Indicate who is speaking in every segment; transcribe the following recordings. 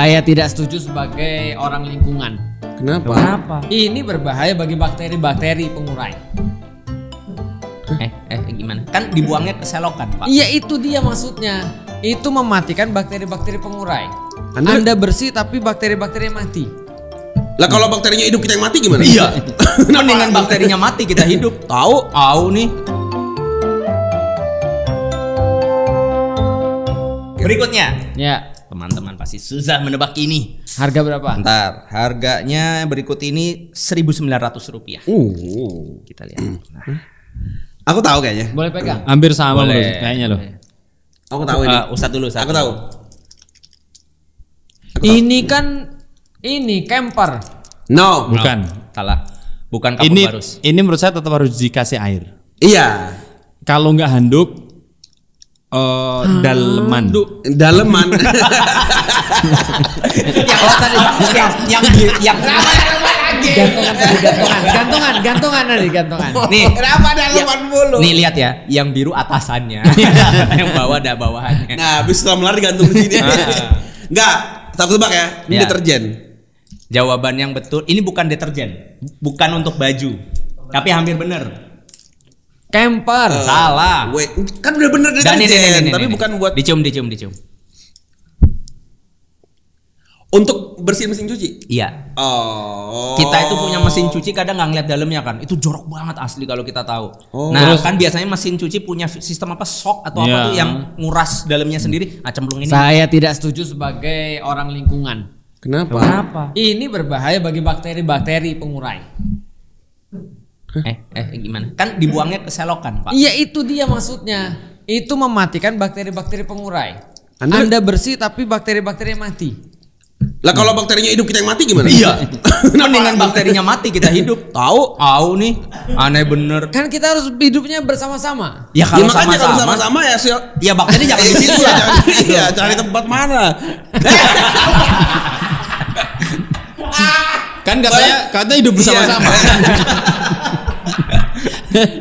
Speaker 1: Saya tidak setuju sebagai orang lingkungan.
Speaker 2: Kenapa?
Speaker 1: Ini berbahaya bagi bakteri-bakteri pengurai.
Speaker 3: Gimana? Kan dibuangnya ke selokan, Pak.
Speaker 1: Iya, itu dia maksudnya. Itu mematikan bakteri-bakteri pengurai.
Speaker 2: Anda
Speaker 1: bersih tapi bakteri-bakteri mati.
Speaker 2: Lah kalau bakterinya hidup kita yang mati gimana?
Speaker 3: Iya. Mendingan bakterinya mati kita hidup. Tahu nih. Berikutnya.
Speaker 1: Ya.
Speaker 3: Teman-teman pasti susah menebak ini.
Speaker 1: Harga berapa?
Speaker 3: Bentar, harganya berikut ini Rp1.900. Kita lihat.
Speaker 2: Aku tahu kayaknya.
Speaker 1: Boleh pegang?
Speaker 4: Hampir sama
Speaker 3: Boleh.
Speaker 4: kayaknya loh.
Speaker 2: Aku tahu ini.
Speaker 3: Ustadz dulu.
Speaker 2: Aku tahu.
Speaker 1: Ini camper.
Speaker 2: No.
Speaker 4: Bukan.
Speaker 3: Salah. Bukan kapur
Speaker 4: Ini
Speaker 3: barus.
Speaker 4: ini menurut saya tetap harus dikasih air.
Speaker 2: Iya.
Speaker 4: Kalau nggak handuk, daleman.
Speaker 2: Daleman.
Speaker 1: Gantungan.
Speaker 3: Nih,
Speaker 2: Kenapa daleman mulu?
Speaker 3: nih lihat ya, yang biru atasannya, yang bawah ada bawahannya.
Speaker 2: Nah, habis setelah melar digantung di sini. Enggak, aku tebak ya. Ini
Speaker 3: Ya.
Speaker 2: deterjen.
Speaker 3: Jawaban yang betul, ini bukan deterjen, bukan untuk baju, tapi hampir bener.
Speaker 1: Camper.
Speaker 3: Salah.
Speaker 2: Wait, kan udah bener
Speaker 3: Dan
Speaker 2: deterjen,
Speaker 3: ini,
Speaker 2: tapi bukan buat
Speaker 3: dicium.
Speaker 2: untuk bersihin mesin cuci.
Speaker 3: Iya.
Speaker 2: Oh.
Speaker 3: Kita itu punya mesin cuci kadang nggak ngeliat dalamnya kan. Itu jorok banget asli kalau kita tahu.
Speaker 2: Oh.
Speaker 3: Nah,
Speaker 4: Terus?
Speaker 3: kan biasanya mesin cuci punya sistem apa shock atau apa
Speaker 4: Iya.
Speaker 3: tuh yang nguras dalamnya sendiri. Ah, cemplung ini.
Speaker 1: Saya tidak setuju sebagai orang lingkungan.
Speaker 2: Kenapa?
Speaker 1: Ini berbahaya bagi bakteri-bakteri pengurai.
Speaker 3: Gimana? Kan dibuangnya ke selokan, Pak.
Speaker 1: Iya, itu dia maksudnya. Itu mematikan bakteri-bakteri pengurai.
Speaker 2: Anda-
Speaker 1: Anda bersih tapi bakteri-bakteri mati.
Speaker 2: Lah kalau bakterinya hidup kita yang mati gimana?
Speaker 3: Iya. Mendingan bakterinya mati kita hidup. Tahu nih. Aneh bener.
Speaker 1: Kan kita harus hidupnya bersama-sama.
Speaker 3: Ya
Speaker 2: Ya
Speaker 3: kalau
Speaker 2: makanya kalau
Speaker 3: sama-sama.
Speaker 2: sama-sama ya
Speaker 3: Ya bakteri jangan di situ
Speaker 2: Iya,
Speaker 3: lah.
Speaker 2: iya, cari tempat mana?
Speaker 4: Kan katanya hidup bersama-sama.
Speaker 2: Iya.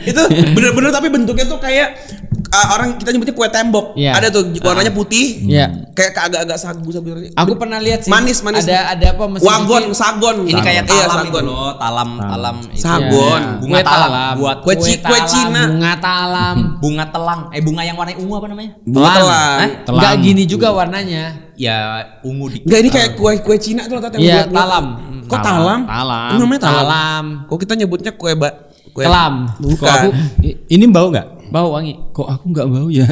Speaker 2: Itu bener-bener tapi bentuknya tuh kayak orang kita nyebutnya kue tembok.
Speaker 1: Iya.
Speaker 2: Ada tuh warnanya putih.
Speaker 1: Iya.
Speaker 2: Kayak agak-agak sagu-sagu.
Speaker 1: Aku pernah lihat sih.
Speaker 2: Manis.
Speaker 1: Ada apa mesin
Speaker 2: Wagon,
Speaker 1: cuci?
Speaker 2: sagon.
Speaker 3: Ini kayak
Speaker 2: Iya,
Speaker 3: talam itu
Speaker 2: sagon.
Speaker 3: loh, talam itu.
Speaker 2: Sagon.
Speaker 1: Iya.
Speaker 3: Bunga
Speaker 1: Kue
Speaker 3: talam.
Speaker 1: talam.
Speaker 3: Buat
Speaker 2: Kue
Speaker 1: Kue
Speaker 2: Cina.
Speaker 1: Bunga talam.
Speaker 3: bunga telang. Bunga yang warna ungu apa namanya?
Speaker 2: Bunga telang.
Speaker 3: Hah?
Speaker 1: Enggak gini juga warnanya.
Speaker 3: Ya ungu dikit.
Speaker 2: Enggak, ini kayak kue Cina tuh loh,
Speaker 1: Iya, talam.
Speaker 2: Kok talam?
Speaker 4: Talam.
Speaker 2: Ini namanya talam.
Speaker 1: Talam.
Speaker 2: Kok kita nyebutnya kue
Speaker 1: Kelam.
Speaker 4: Kok
Speaker 2: Bukan.
Speaker 4: aku ini bau nggak?
Speaker 1: Bau wangi.
Speaker 4: Kok aku nggak bau ya?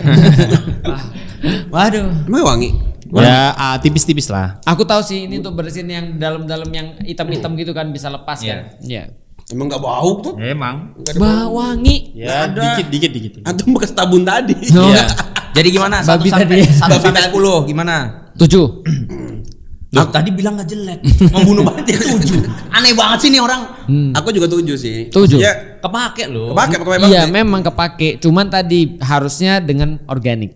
Speaker 1: Waduh.
Speaker 2: Emang wangi?
Speaker 4: Ya tipis-tipis lah.
Speaker 1: Aku tahu sih ini untuk bersihin yang dalam-dalam yang hitam-hitam gitu kan bisa lepas kan. Iya.
Speaker 2: Emang nggak bau tuh?
Speaker 4: Emang.
Speaker 1: Bau wangi.
Speaker 4: Ya
Speaker 2: ada.
Speaker 4: dikit.
Speaker 2: Antum bekas tabun tadi.
Speaker 1: No.
Speaker 3: Iya. Jadi gimana? 1
Speaker 1: Babi
Speaker 3: sampai
Speaker 1: tadi.
Speaker 3: 1 sampai 10 gimana?
Speaker 1: 7.
Speaker 3: Loh, tadi bilang nggak jelek. Membunuh banget ya 7. Aneh banget sih nih orang.
Speaker 2: Aku juga 7 sih.
Speaker 1: 7.
Speaker 2: Ya,
Speaker 3: Kepake loh.
Speaker 2: pakai
Speaker 1: Iya, memang kepake. Cuman tadi harusnya dengan organik.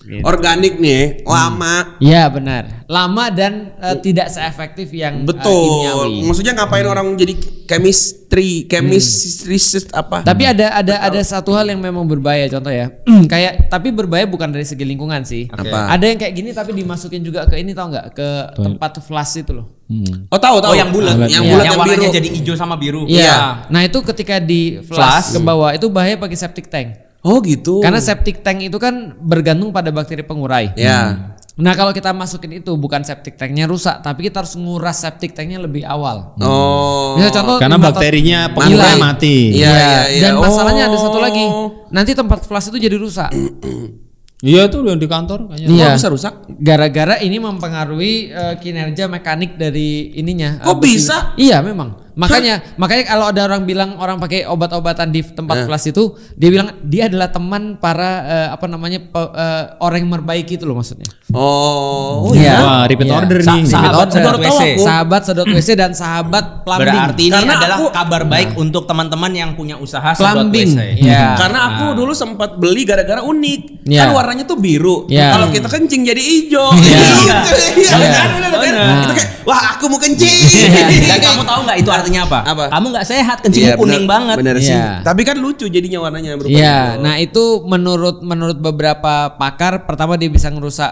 Speaker 1: Gitu.
Speaker 2: organik nih, lama.
Speaker 1: Iya benar. Lama dan tidak seefektif yang
Speaker 2: Betul.
Speaker 1: kimiawi.
Speaker 2: Maksudnya ngapain orang jadi chemistry apa?
Speaker 1: Tapi ada satu hal yang memang berbahaya, contoh ya. Kayak tapi berbahaya bukan dari segi lingkungan sih.
Speaker 2: Apa?
Speaker 1: Ada yang kayak gini tapi dimasukin juga ke ini, tau nggak? Ke tempat flash itu loh.
Speaker 2: Oh tahu.
Speaker 3: Oh yang bulat,
Speaker 2: yang
Speaker 1: Iya.
Speaker 2: bulat
Speaker 3: yang
Speaker 2: yang
Speaker 3: warnanya
Speaker 2: biru.
Speaker 3: jadi hijau sama biru.
Speaker 1: Iya. Nah itu ketika di flash ke bawah itu bahaya bagi septic tank.
Speaker 2: Oh gitu.
Speaker 1: Karena septic tank itu kan bergantung pada bakteri pengurai.
Speaker 2: ya.
Speaker 1: Nah kalau kita masukin itu bukan septic tanknya rusak, tapi kita harus nguras septic tanknya lebih awal.
Speaker 2: Oh.
Speaker 1: Misal contoh
Speaker 4: Karena
Speaker 1: 5
Speaker 4: bakterinya
Speaker 1: tahun-
Speaker 4: pengurai
Speaker 1: hilang.
Speaker 4: mati.
Speaker 2: Iya,
Speaker 1: Iya.
Speaker 2: iya.
Speaker 1: Dan masalahnya ada
Speaker 2: Oh.
Speaker 1: satu lagi. Nanti tempat flash itu jadi rusak.
Speaker 4: Iya tuh yang di kantor kayaknya.
Speaker 1: Iya.
Speaker 2: Kok bisa rusak?
Speaker 1: Gara-gara ini mempengaruhi kinerja mekanik dari ininya.
Speaker 2: Kok
Speaker 1: besi.
Speaker 2: bisa?
Speaker 1: Iya memang. Makanya kalau ada orang bilang orang pakai obat-obatan di tempat flash itu, dia bilang dia adalah teman para orang yang memperbaiki itu loh maksudnya.
Speaker 2: Oh.
Speaker 1: Iya.
Speaker 4: Wah, repeat
Speaker 1: Iya.
Speaker 4: order nih.
Speaker 1: Sahabat
Speaker 3: Repeat order.
Speaker 1: sedot
Speaker 3: WC.
Speaker 1: Sahabat sedot WC dan sahabat plumbing.
Speaker 3: Berarti ini
Speaker 2: Karena
Speaker 3: adalah
Speaker 2: aku-
Speaker 3: kabar baik untuk teman-teman yang punya usaha sedot
Speaker 1: Plumbing.
Speaker 3: WC.
Speaker 1: Iya.
Speaker 2: Karena aku dulu sempat beli gara-gara unik.
Speaker 1: Iya.
Speaker 2: Kan warnanya tuh biru.
Speaker 1: Iya.
Speaker 2: Kalau kita kencing jadi hijau.
Speaker 1: Iya.
Speaker 2: Gitu. Iya.
Speaker 1: Iya.
Speaker 2: Kan, bener, kan? Itu kayak wah aku mau kencing.
Speaker 3: Dan kamu tahu nggak itu artinya apa?
Speaker 2: Apa?
Speaker 3: Kamu nggak sehat, kencingnya kuning banget.
Speaker 2: Bener sih.
Speaker 1: Iya.
Speaker 2: Tapi kan lucu jadinya warnanya berubah.
Speaker 1: Iya, nah itu menurut beberapa pakar, pertama dia bisa ngerusak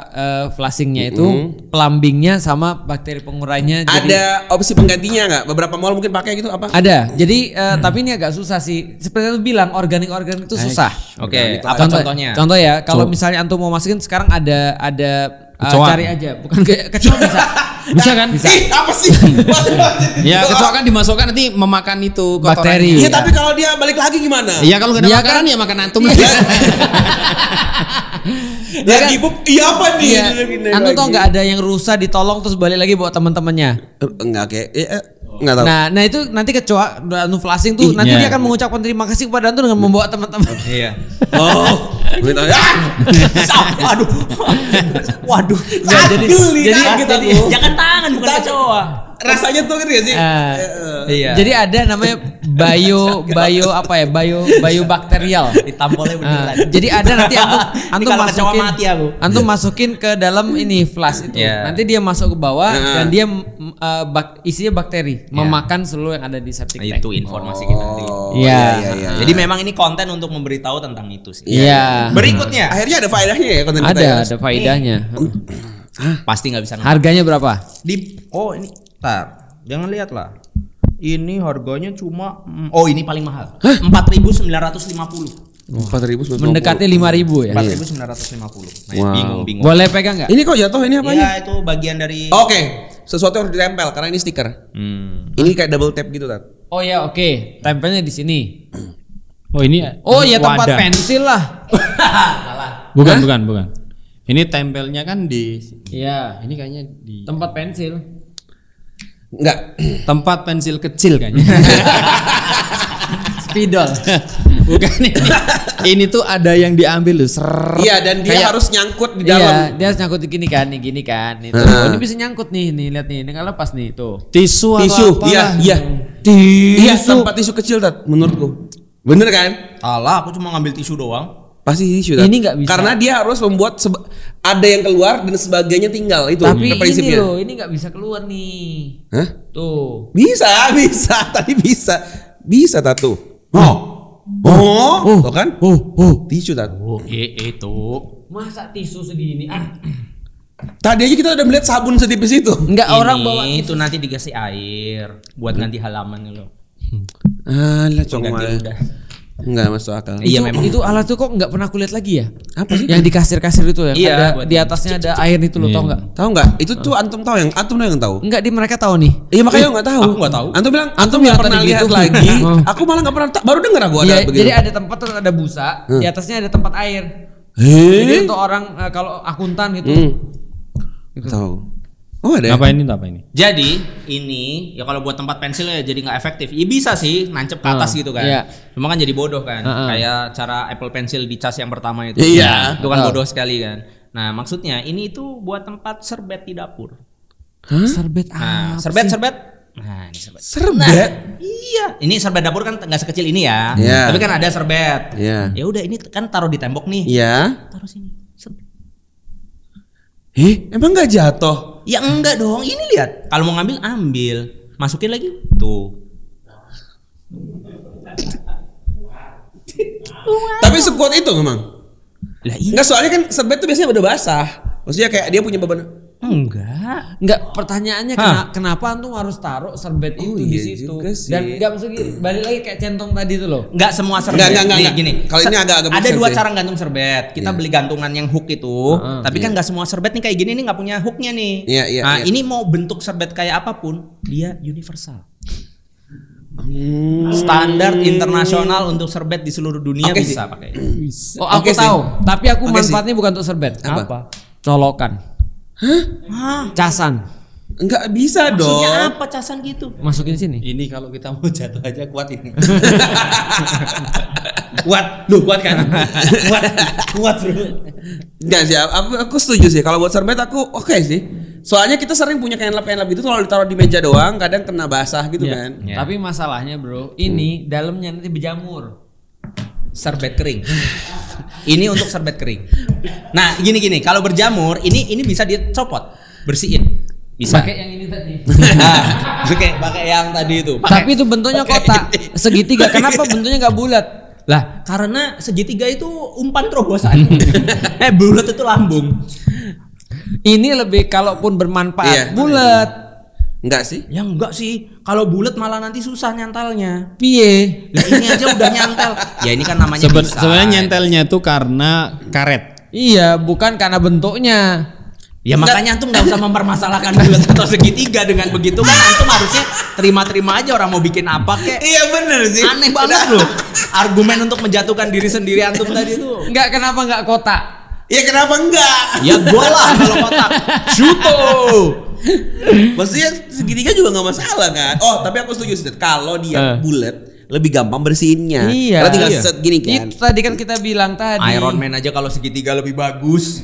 Speaker 1: flushingnya itu, plumbingnya sama bakteri pengurainya.
Speaker 2: Ada opsi penggantinya nggak? Beberapa mall mungkin pakai gitu apa?
Speaker 1: Ada. Jadi tapi ini agak susah sih. Seperti itu bilang organik itu susah.
Speaker 3: Oke, apa contohnya?
Speaker 1: Contoh ya, kalau misalnya antum mau masukin sekarang ada
Speaker 4: Kecoa.
Speaker 1: cari aja, bukan kecoa bisa. Bisa kan? Bisa.
Speaker 2: Ih, apa sih?
Speaker 4: Ya kecoa kan dimasukkan nanti memakan itu
Speaker 1: Bakteri.
Speaker 2: Iya, tapi kalau dia balik lagi gimana?
Speaker 4: Iya kalau nggak ada
Speaker 1: Iya
Speaker 4: makanan
Speaker 1: kan?
Speaker 4: ya makan antum.
Speaker 2: Lagi bub, iya apa nih?
Speaker 1: Iya. Antum tau nggak ada yang rusak ditolong terus balik lagi bawa teman-temannya.
Speaker 2: Enggak kayak enggak tahu.
Speaker 1: Nah itu nanti kecoa antum flushing tuh, nanti
Speaker 4: Iya.
Speaker 1: dia akan mengucapkan terima kasih kepada antum dengan membawa teman-teman.
Speaker 3: Iya.
Speaker 2: Oh. Gitu.
Speaker 3: Waduh. Waduh.
Speaker 1: Jadi
Speaker 3: Jangan tangan bukan kecoa.
Speaker 2: Rasanya tuh ngerti gak sih?
Speaker 3: Iya.
Speaker 1: Jadi ada namanya bio bakterial.
Speaker 3: Ditampolnya beneran.
Speaker 1: Jadi ada nanti antum
Speaker 3: kalau kecoa
Speaker 1: masukin,
Speaker 3: mati aku.
Speaker 1: antum masukin ke dalam ini flash itu.
Speaker 3: Iya.
Speaker 1: Nanti dia masuk ke bawah dan dia isinya bakteri,
Speaker 3: Iya.
Speaker 1: memakan seluruh yang ada di septic tank.
Speaker 3: Itu informasi kita nanti.
Speaker 1: Iya.
Speaker 3: Jadi memang ini konten untuk memberitahu tentang itu sih.
Speaker 1: Iya.
Speaker 3: Berikutnya,
Speaker 2: Akhirnya ada faedahnya ya konten kita ya.
Speaker 1: Ada faedahnya.
Speaker 3: pasti nggak bisa nonton.
Speaker 1: Harganya berapa?
Speaker 3: Oh ini, tar, jangan lihat lah. Ini harganya cuma, oh ini paling mahal, 4.950.
Speaker 2: 4.000
Speaker 1: Mendekati 5.000 ya.
Speaker 3: 4.950.
Speaker 2: Wow.
Speaker 3: Bingung.
Speaker 1: Boleh pegang nggak?
Speaker 2: Ini kok jatuh ini apanya?
Speaker 3: Iya itu bagian dari.
Speaker 2: Oke, sesuatu yang harus ditempel karena ini stiker. Ini kayak double tap gitu, Tat.
Speaker 1: Oh ya oke, tempelnya di sini.
Speaker 4: Oh ini.
Speaker 1: Oh ya tempat
Speaker 4: wadah.
Speaker 1: pensil lah.
Speaker 4: Bukan. Ini tempelnya kan di.
Speaker 1: Iya,
Speaker 4: Ini kayaknya di
Speaker 1: tempat pensil.
Speaker 2: Enggak.
Speaker 4: tempat pensil kecil kayaknya.
Speaker 1: Spidol.
Speaker 4: Bukan ini. Ini tuh ada yang diambil loh.
Speaker 2: Iya, dan dia
Speaker 4: Kayak-
Speaker 2: harus nyangkut di
Speaker 1: Iya,
Speaker 2: dalam.
Speaker 1: dia harus nyangkut gini kan, gini kan. Itu.
Speaker 2: Heeh.
Speaker 1: Oh, ini bisa nyangkut nih, lihat nih. Ini kan lepas nih, tuh.
Speaker 4: Tisu atau
Speaker 2: Tisu.
Speaker 4: apalah.
Speaker 2: Iya, iya. Iya, tempat tisu kecil, Tat, menurutku. Bener kan?
Speaker 3: Alah, aku cuma ngambil tisu doang.
Speaker 2: Pasti tisu, Tat.
Speaker 1: Ini nggak bisa.
Speaker 2: Karena dia harus membuat ada yang keluar dan sebagainya tinggal itu.
Speaker 1: Tapi
Speaker 2: prinsipnya.
Speaker 1: ini loh, ini nggak bisa keluar nih.
Speaker 2: Hah?
Speaker 1: Tuh.
Speaker 2: Bisa. Tadi bisa. Bisa, Tat, tuh. Tuh kan? Tisu, Tat.
Speaker 3: Itu.
Speaker 1: Masa tisu segini?
Speaker 2: Tadi aja kita udah melihat sabun setipis itu.
Speaker 1: Enggak orang
Speaker 3: Ini
Speaker 1: bawa
Speaker 3: itu nanti dikasih air buat ganti halaman loh.
Speaker 2: Alah,
Speaker 3: Ganti udah.
Speaker 2: Enggak masuk akal.
Speaker 3: Iya,
Speaker 1: Itu-
Speaker 3: memang.
Speaker 1: Itu alat tuh kok nggak pernah kulihat lagi ya?
Speaker 2: Apa sih?
Speaker 1: Yang di kasir-kasir itu ya?
Speaker 3: Iya,
Speaker 1: Ada
Speaker 3: buat
Speaker 1: di atasnya ada air itu loh, tau nggak?
Speaker 2: Tahu nggak? Itu tuh antum tahu yang tahu.
Speaker 1: Enggak, mereka tahu nih.
Speaker 2: Iya makanya nggak tahu.
Speaker 3: Aku nggak tahu.
Speaker 2: Antum bilang
Speaker 1: Antum
Speaker 2: antum
Speaker 1: bilang
Speaker 2: nggak pernah
Speaker 1: tadi
Speaker 2: lihat
Speaker 1: gitu.
Speaker 2: lagi.
Speaker 1: Oh.
Speaker 2: Aku malah nggak pernah. Baru denger aku ada
Speaker 1: Iya,
Speaker 2: begitu.
Speaker 1: jadi ada tempat terus ada busa, di atasnya ada tempat air. Jadi untuk orang kalau akuntan gitu. Gitu.
Speaker 2: Tahu. Oh ada.
Speaker 4: Apa ini? Apa ini?
Speaker 3: Jadi ini ya kalau buat tempat pensil ya jadi nggak efektif. Ya bisa sih nancep ke atas gitu kan.
Speaker 1: Iya.
Speaker 3: Cuma kan jadi bodoh kan.
Speaker 1: Heeh.
Speaker 3: Kayak cara Apple Pencil dicas yang pertama itu.
Speaker 2: Iya.
Speaker 3: Itu kan
Speaker 1: Betul.
Speaker 3: bodoh sekali kan. Nah maksudnya ini itu buat tempat serbet di dapur.
Speaker 1: Serbet
Speaker 3: Nah
Speaker 1: apa
Speaker 3: serbet
Speaker 1: sih?
Speaker 3: serbet. Nah ini serbet.
Speaker 2: Serbet.
Speaker 3: Iya. Ini serbet dapur kan nggak sekecil ini ya.
Speaker 2: Iya.
Speaker 3: Tapi kan ada serbet.
Speaker 2: Iya.
Speaker 3: Ya udah ini kan taruh di tembok nih.
Speaker 2: Iya.
Speaker 3: Taruh sini. Serbet.
Speaker 2: Emang nggak jatuh?
Speaker 3: Ya enggak dong. Ini lihat. Kalau mau ngambil ambil. Masukin lagi. Tuh.
Speaker 2: Tapi sekuat itu memang.
Speaker 3: Lah iya.
Speaker 2: Enggak, soalnya kan serbet tuh biasanya udah basah. Maksudnya kayak dia punya beban.
Speaker 3: Enggak.
Speaker 1: Enggak, pertanyaannya kenapa antum harus taruh serbet itu di
Speaker 2: iya
Speaker 1: situ?
Speaker 2: juga sih.
Speaker 1: Dan enggak maksudnya balik lagi kayak centong tadi itu loh.
Speaker 3: Enggak semua serbet.
Speaker 2: Enggak.
Speaker 3: Nih, gini.
Speaker 2: Kalau ini agak-agak
Speaker 3: ada
Speaker 2: besar
Speaker 3: dua
Speaker 2: sih.
Speaker 3: cara gantung serbet. Kita beli gantungan yang hook itu, tapi kan enggak semua serbet nih kayak gini nih enggak punya hooknya nih.
Speaker 2: Iya, iya,
Speaker 3: Nah,
Speaker 2: iya.
Speaker 3: ini mau bentuk serbet kayak apapun, dia universal. Standar internasional untuk serbet di seluruh dunia
Speaker 2: Oke
Speaker 3: bisa
Speaker 2: sih.
Speaker 3: pakai.
Speaker 1: Oh, aku
Speaker 2: Oke sih.
Speaker 1: tahu. Tapi aku
Speaker 2: Oke
Speaker 1: manfaatnya bukan untuk serbet.
Speaker 2: Apa?
Speaker 1: Colokan. Casan.
Speaker 2: Enggak bisa dong.
Speaker 3: Maksudnya apa casan gitu?
Speaker 1: Masukin sini.
Speaker 3: Ini kalau kita mau jatuh aja kuat ini. Kuat, lu kuat kan? kuat bro.
Speaker 2: Enggak sih, aku setuju sih. Kalau buat serbet aku oke sih. Soalnya kita sering punya kain lap gitu kalau ditaruh di meja doang kadang kena basah gitu
Speaker 1: Iya.
Speaker 2: kan.
Speaker 3: Iya.
Speaker 1: Tapi masalahnya bro, ini dalamnya nanti berjamur.
Speaker 3: Serbet kering. Ini untuk serbet kering. Nah, gini. Kalau berjamur, ini bisa dicopot, bersihin. Bisa.
Speaker 1: Pakai yang ini tadi.
Speaker 3: Nah, pakai yang tadi itu.
Speaker 1: Tapi itu bentuknya kotak, segitiga. Kenapa bentuknya nggak bulat?
Speaker 3: Lah, karena segitiga itu umpan terobosan. Bulat itu lambung.
Speaker 1: Ini lebih kalaupun bermanfaat
Speaker 2: Iya.
Speaker 1: bulat.
Speaker 2: Enggak sih?
Speaker 3: Ya enggak sih. Kalau bulat malah nanti susah nyantalnya.
Speaker 1: Piye?
Speaker 3: Lah ini aja udah nyantel. Ya ini kan namanya desain.
Speaker 4: Sebenarnya nyentelnya itu karena karet.
Speaker 1: Iya, bukan karena bentuknya.
Speaker 3: Ya makanya antum nggak usah mempermasalahkan bulat atau segitiga. Dengan begitu kan antum harusnya terima-terima aja orang mau bikin apa kek.
Speaker 2: Iya bener sih.
Speaker 3: Aneh banget loh. Argumen untuk menjatuhkan diri sendiri antum tadi tuh.
Speaker 1: Enggak, kenapa enggak kotak?
Speaker 2: Ya kenapa enggak?
Speaker 3: Ya gua lah kalau kotak. Juto.
Speaker 2: Maksudnya segitiga juga nggak masalah kan? Oh tapi aku setuju sih. Kalau dia bulat lebih gampang bersihinnya.
Speaker 1: Iya.
Speaker 2: Karena tinggal set gini kan.
Speaker 1: Itu tadi kan kita bilang tadi.
Speaker 3: Iron Man aja kalau segitiga lebih bagus.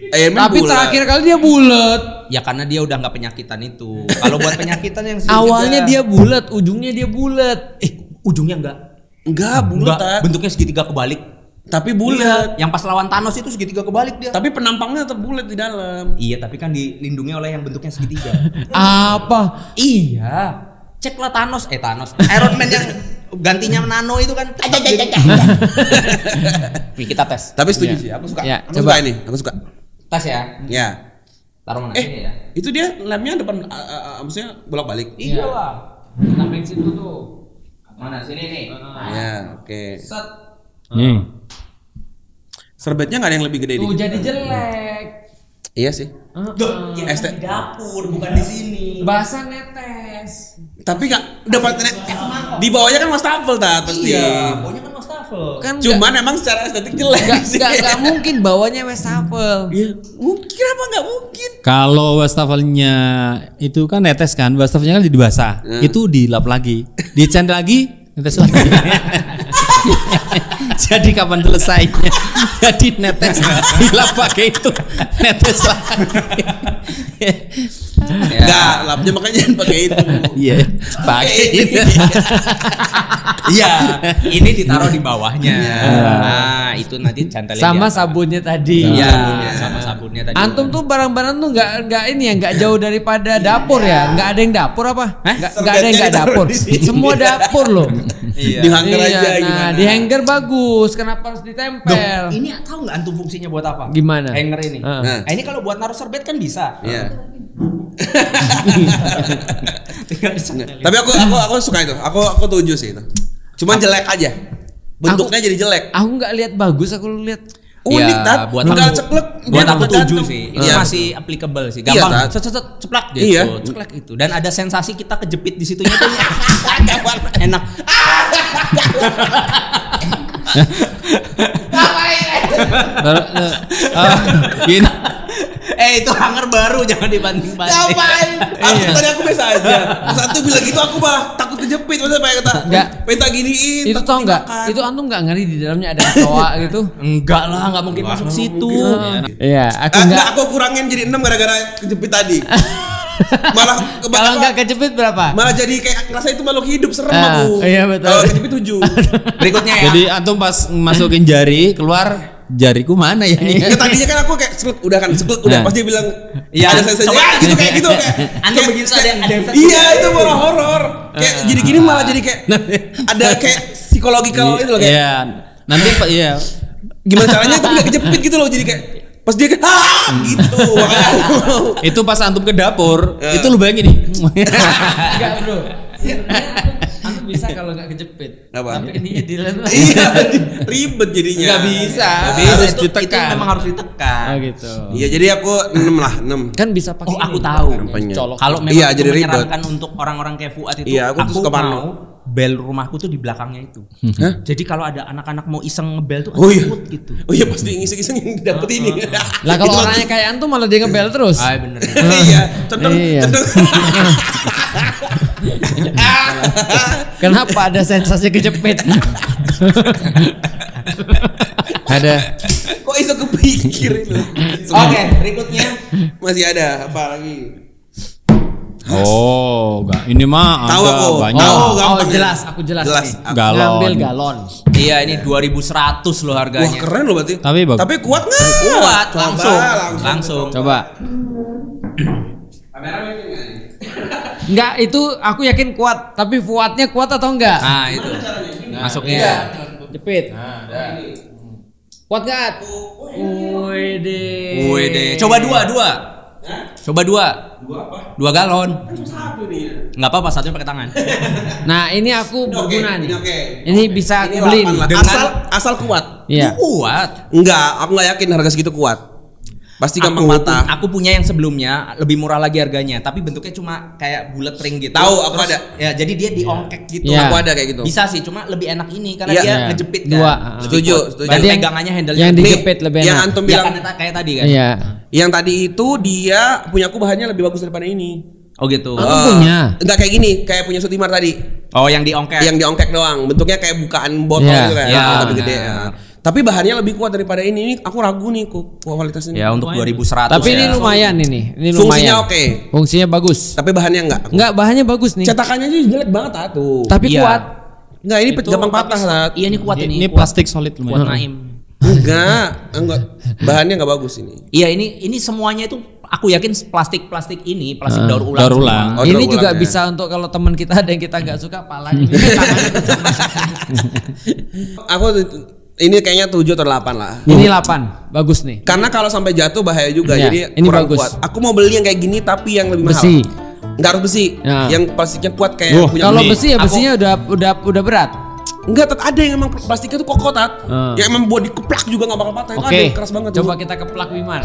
Speaker 2: Iron Man
Speaker 1: Tapi
Speaker 2: bulat.
Speaker 1: terakhir kali dia bulat.
Speaker 3: Ya karena dia udah nggak penyakitan itu. Kalau buat penyakitan yang segitiga.
Speaker 1: Awalnya dia bulat, ujungnya dia bulat.
Speaker 3: Ujungnya enggak.
Speaker 2: Enggak bulat.
Speaker 3: Enggak, bentuknya segitiga kebalik.
Speaker 2: Tapi bulat.
Speaker 3: Yang pas lawan Thanos itu segitiga kebalik dia.
Speaker 2: Tapi penampangnya tetap bulat di dalam.
Speaker 3: Iya, tapi kan dilindungi oleh yang bentuknya segitiga.
Speaker 1: Apa?
Speaker 3: Iya. Ceklah Thanos. Iron Man yang gantinya nano itu kan. Nih kita tes.
Speaker 2: Tapi setuju sih. Aku suka.
Speaker 1: Ya,
Speaker 2: Aku
Speaker 1: coba.
Speaker 2: suka ini. Aku suka.
Speaker 3: Tes ya.
Speaker 2: Ya.
Speaker 3: Taruh mana sini ya?
Speaker 2: Itu dia lemnya depan, maksudnya bolak-balik.
Speaker 3: Iya lah.
Speaker 1: Samping situ tuh.
Speaker 3: Mana sini nih?
Speaker 2: Ya, oke.
Speaker 3: Set.
Speaker 2: Serbetnya nggak ada yang lebih gede
Speaker 1: Tuh
Speaker 2: dikit.
Speaker 1: jadi jelek.
Speaker 2: Iya sih.
Speaker 3: Ya di dapur bukan di sini.
Speaker 1: Basah netes.
Speaker 2: Tapi nggak dapat di bawahnya kan wastafel pasti.
Speaker 3: Iya, baunya kan wastafel.
Speaker 1: Kan
Speaker 2: Cuman emang secara estetik jelek sih.
Speaker 1: nggak mungkin bawahnya wastafel.
Speaker 2: Iya. Mungkin apa nggak mungkin?
Speaker 4: Kalau wastafelnya itu kan netes kan, wastafelnya kan dibasah. Itu dilap lagi, dicendel lagi, netes lagi. Jadi kapan selesainya? Jadi netes dilap pakai itu, netes lagi.
Speaker 2: Enggak, lapnya makanya jangan pakai itu.
Speaker 4: Iya, pakai itu.
Speaker 3: Iya, ini ditaruh di bawahnya. Nah, itu nanti cantelin
Speaker 1: Sama
Speaker 3: di atas.
Speaker 1: sabunnya tadi.
Speaker 3: Iya, sama sabunnya tadi.
Speaker 1: Antum tuh barang-barang tuh nggak ini ya, nggak jauh daripada dapur ya. Nggak ada yang dapur apa? Nggak ada yang nggak dapur. Semua dapur loh.
Speaker 3: Iya.
Speaker 2: Di hanger aja
Speaker 1: Nah,
Speaker 2: gimana?
Speaker 1: di hanger bagus. Kenapa harus ditempel?
Speaker 3: Ini tahu nggak antum fungsinya buat apa?
Speaker 1: Gimana?
Speaker 3: Hanger ini.
Speaker 1: Heeh.
Speaker 2: Nah.
Speaker 3: Nah, ini kalau buat naruh serbet kan bisa.
Speaker 2: Iya.
Speaker 3: Tinggal disantelin.
Speaker 2: Tapi aku suka itu. Aku setuju sih itu. Cuman jelek aja. Bentuknya jadi jelek.
Speaker 1: Aku nggak lihat bagus, aku lihat.
Speaker 2: Unik tat.
Speaker 3: buat
Speaker 2: Tinggal
Speaker 3: aku-
Speaker 2: ceklek.
Speaker 3: Buat
Speaker 2: dia
Speaker 3: aku
Speaker 2: dapat
Speaker 3: tuju
Speaker 2: jantung.
Speaker 3: sih. Itu
Speaker 2: Iya.
Speaker 3: masih applicable sih.
Speaker 2: Iya,
Speaker 3: Gampang.
Speaker 2: Tat.
Speaker 3: Ceplak gitu.
Speaker 2: Iya.
Speaker 3: Ceplak itu. Dan ada sensasi kita kejepit di situnya tuh enak.
Speaker 4: Gini.
Speaker 3: Itu hanger baru, jangan dibanding-banding.
Speaker 2: Ngapain? Tadi aku biasa aja. Satu bilang gitu aku malah takut kejepit. Maksudnya pengen kata,
Speaker 1: Enggak.
Speaker 2: pengen tak giniin.
Speaker 1: Itu
Speaker 2: takut
Speaker 1: tau nggak?
Speaker 2: dimakan.
Speaker 1: Itu antum nggak ngeri di dalamnya ada kecoa gitu?
Speaker 3: Enggak lah, enggak mungkin masuk situ.
Speaker 1: Iya, aku
Speaker 2: Enggak,
Speaker 1: nggak.
Speaker 2: aku kurangin jadi 6 gara-gara kejepit tadi. Malah
Speaker 1: Kalau nggak kejepit berapa?
Speaker 2: malah jadi kayak ngerasa itu makhluk hidup serem
Speaker 1: Ah,
Speaker 2: aku.
Speaker 1: iya, betul.
Speaker 2: Kalau kejepit 7.
Speaker 3: Berikutnya ya.
Speaker 4: Jadi antum pas masukin jari keluar, jariku mana ya ini?
Speaker 2: Ya tadinya kan aku kayak seklek udah kan seklek udah
Speaker 4: Nah.
Speaker 2: pasti bilang
Speaker 3: Iya,
Speaker 2: ada sensasi
Speaker 3: coba.
Speaker 2: gitu kayak gitu kayak
Speaker 3: Antum
Speaker 2: kayak-
Speaker 3: begitu ada yang
Speaker 2: iya itu malah horor kayak jadi gini malah jadi kayak ada kayak psikologikal itu loh kayak
Speaker 4: Iya. Nanti Pak iya.
Speaker 2: gimana caranya tapi gak kejepit gitu loh jadi kayak pas dia kayak gitu makanya
Speaker 4: Itu pas antum ke dapur, itu lu bayangin nih.
Speaker 1: Enggak bro. Antum bisa kalau nggak kejepit.
Speaker 2: Apa?
Speaker 1: Tapi ininya dilem.
Speaker 2: iya ribet jadinya
Speaker 3: Nggak bisa.
Speaker 4: Harus
Speaker 3: Itu
Speaker 4: ditekan.
Speaker 3: memang harus ditekan.
Speaker 1: Oh gitu.
Speaker 2: iya jadi aku 6 lah 6
Speaker 1: Kan bisa pakai.
Speaker 3: Oh, aku
Speaker 1: ini.
Speaker 3: tahu.
Speaker 2: Apanya?
Speaker 1: Colok.
Speaker 3: Kalau memang
Speaker 2: Iya,
Speaker 3: itu
Speaker 2: jadi ribet.
Speaker 3: menyarankan untuk orang-orang kayak Fuad itu,
Speaker 2: Iya, aku tuh suka
Speaker 3: mau
Speaker 2: pano.
Speaker 3: bel rumahku tuh di belakangnya itu.
Speaker 2: Hah?
Speaker 3: Jadi kalau ada anak-anak mau iseng ngebel tuh
Speaker 2: Oh iya.
Speaker 3: takut gitu.
Speaker 2: oh iya pasti ngiseng-ngiseng yang dapet ini
Speaker 1: Lah kalau
Speaker 2: Itu
Speaker 1: orangnya kayak antum malah dia ngebel terus.
Speaker 3: Ah bener.
Speaker 2: iya cendeng
Speaker 1: Iya.
Speaker 2: cendeng
Speaker 1: Kenapa ada sensasi kejepit?
Speaker 4: Ada.
Speaker 2: kok iso kepikir itu
Speaker 3: Oke, berikutnya.
Speaker 2: masih ada apa lagi
Speaker 4: Oh, enggak. Ini mah
Speaker 2: Tahu
Speaker 4: ada
Speaker 2: aku.
Speaker 4: banyak.
Speaker 2: Tahu.
Speaker 1: Oh,
Speaker 2: gampang
Speaker 1: jelas,
Speaker 2: ya.
Speaker 1: aku jelas.
Speaker 2: Jelas.
Speaker 1: nih.
Speaker 4: Galon.
Speaker 1: Ngambil galon.
Speaker 3: Iya, ini 2100 loh
Speaker 2: wah
Speaker 3: harganya.
Speaker 2: keren loh berarti
Speaker 4: Tapi bagus.
Speaker 2: tapi kuat nggak
Speaker 3: Kuat,
Speaker 2: Coba,
Speaker 3: langsung.
Speaker 1: Coba. Enggak, itu aku yakin kuat, tapi Fuadnya kuat atau enggak?
Speaker 3: Nah, itu. Masuknya.
Speaker 1: Iya. Jepit. Kuat enggak? Wede.
Speaker 3: Coba dua. Coba dua. Dua galon. Enggak apa-apa, satunya pakai tangan.
Speaker 1: Nah, ini aku berguna nih.
Speaker 2: Oke.
Speaker 1: Ini bisa aku beli nih.
Speaker 2: Asal kuat.
Speaker 1: Iya.
Speaker 3: Kuat.
Speaker 2: Enggak, aku nggak yakin harga segitu kuat. Pasti gampang patah.
Speaker 3: Aku punya yang sebelumnya lebih murah lagi harganya, tapi bentuknya cuma kayak bulat ring gitu.
Speaker 2: Tahu, aku
Speaker 3: Terus,
Speaker 2: ada.
Speaker 3: Ya, jadi dia diongkek gitu.
Speaker 1: Iya.
Speaker 2: Aku ada kayak gitu.
Speaker 3: Bisa sih, cuma lebih enak ini karena
Speaker 2: Iya.
Speaker 3: dia
Speaker 1: Iya.
Speaker 3: ngejepit kan.
Speaker 1: Dua.
Speaker 3: Lebih
Speaker 2: Setuju,
Speaker 3: kuat.
Speaker 2: setuju.
Speaker 3: Dan
Speaker 1: Berarti yang-
Speaker 3: pegangannya handle-nya
Speaker 1: yang
Speaker 3: lebih-
Speaker 1: dijepit lebih
Speaker 2: Yang
Speaker 1: enak.
Speaker 2: antum
Speaker 3: Ya
Speaker 2: bilang
Speaker 3: kan kayak tadi kan.
Speaker 1: Iya.
Speaker 2: yang tadi itu dia punya aku bahannya lebih bagus daripada ini.
Speaker 3: Oh gitu.
Speaker 1: Aku punya.
Speaker 2: Enggak kayak gini, kayak punya Sutimar tadi.
Speaker 3: Oh, yang diongkek.
Speaker 2: Yang diongkek doang, bentuknya kayak bukaan botol
Speaker 1: Iya.
Speaker 2: gitu kan.
Speaker 3: Iya,
Speaker 2: tapi
Speaker 3: benar.
Speaker 2: gede. Ya. Tapi bahannya lebih kuat daripada ini. Ini aku ragu nih kok kualitasnya.
Speaker 3: Ya untuk 2100.
Speaker 1: Tapi ini
Speaker 3: ya.
Speaker 1: lumayan ini. Ini
Speaker 2: Fungsinya
Speaker 1: lumayan.
Speaker 2: oke.
Speaker 1: Fungsinya bagus.
Speaker 2: Tapi bahannya enggak.
Speaker 1: Enggak, bahannya bagus nih.
Speaker 2: Cetakannya aja jelek banget tuh.
Speaker 1: Tapi
Speaker 3: Iya.
Speaker 1: kuat.
Speaker 2: Enggak, ini
Speaker 3: Itu
Speaker 2: gampang
Speaker 3: tapi
Speaker 2: patah lah.
Speaker 3: Iya, ini kuat ini.
Speaker 4: Ini
Speaker 3: kuat.
Speaker 4: plastik solid
Speaker 3: Kuat
Speaker 4: lumayan.
Speaker 3: Naim.
Speaker 2: Enggak. Bahannya enggak bagus ini.
Speaker 3: Iya, ini semuanya itu aku yakin plastik ini plastik daur ulang.
Speaker 4: Daur ulang.
Speaker 3: semua.
Speaker 2: Oh,
Speaker 1: Ini
Speaker 2: daur
Speaker 1: juga
Speaker 2: ulang ya.
Speaker 1: bisa untuk kalau teman kita ada yang kita nggak suka pala ini.
Speaker 2: Aku ini kayaknya 7 atau 8 lah.
Speaker 1: Ini 8. Bagus nih.
Speaker 2: Karena kalau sampai jatuh bahaya juga,
Speaker 1: Iya,
Speaker 2: jadi
Speaker 1: ini
Speaker 2: kurang
Speaker 1: bagus.
Speaker 2: kuat. Aku mau beli yang kayak gini tapi yang lebih
Speaker 1: Besi.
Speaker 2: mahal. Enggak harus besi.
Speaker 1: Ya.
Speaker 2: Yang plastiknya kuat kayak punya
Speaker 1: Kalau
Speaker 2: ini.
Speaker 1: besi ya
Speaker 3: Aku-
Speaker 1: besinya udah berat.
Speaker 2: Enggak, Tat, ada yang emang plastiknya tuh kokoh, Tat.
Speaker 1: Hmm.
Speaker 2: Yang emang buat dikeplak juga enggak bakal patah. Itu ada
Speaker 1: Oke.
Speaker 2: yang keras banget.
Speaker 1: Coba
Speaker 2: tuh.
Speaker 1: kita keplak Wimar.